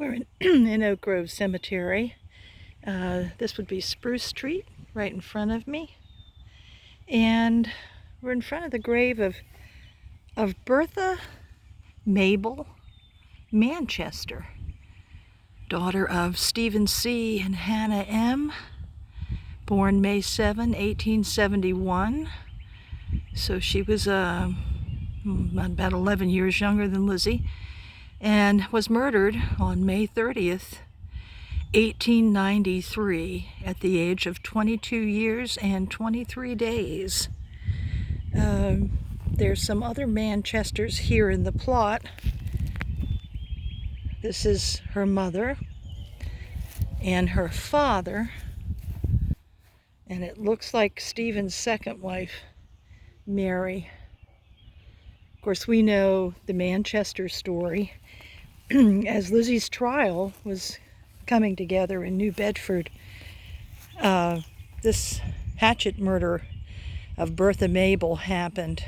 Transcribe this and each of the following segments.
We're in Oak Grove Cemetery. This would be Spruce Street right in front of me. And we're in front of the grave of Bertha Mabel Manchester, daughter of Stephen C. and Hannah M., born May 7, 1871. So she was about 11 years younger than Lizzie, and was murdered on May 30th, 1893, at the age of 22 years and 23 days. There's some other Manchesters here in the plot. This is her mother and her father, and it looks like Stephen's second wife, Mary. Of course, we know the Manchester story. As Lizzie's trial was coming together in New Bedford, this Hatchet murder of Bertha Mabel happened,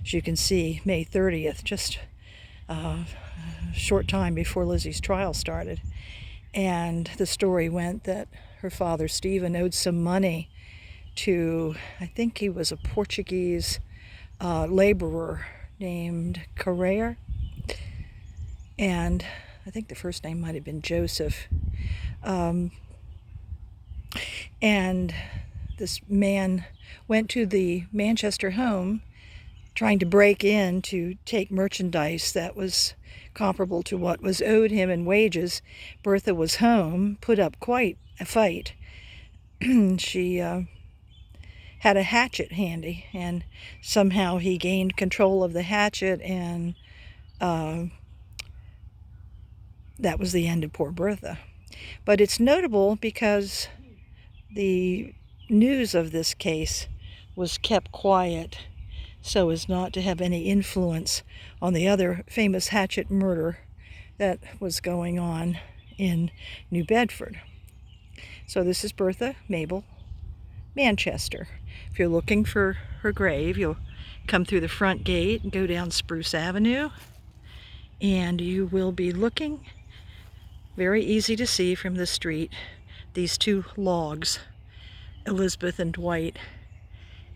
as you can see, May 30th, just a short time before Lizzie's trial started. And the story went that her father, Stephen, owed some money to, I think he was a Portuguese laborer named Carreio. And I think the first name might have been Joseph. And this man went to the Manchester home trying to break in to take merchandise that was comparable to what was owed him in wages. Bertha was home, put up quite a fight. She had a hatchet handy, and somehow he gained control of the hatchet, and that was the end of poor Bertha. But it's notable because the news of this case was kept quiet so as not to have any influence on the other famous Hatchet murder that was going on in New Bedford. So this is Bertha Mabel Manchester. If you're looking for her grave, you'll come through the front gate and go down Spruce Avenue, and you will be looking, very easy to see from the street, these two logs, Elizabeth and Dwight,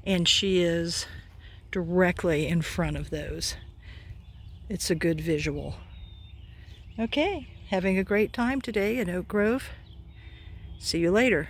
and she is directly in front of those. It's a good visual. Okay, having a great time today in Oak Grove. See you later.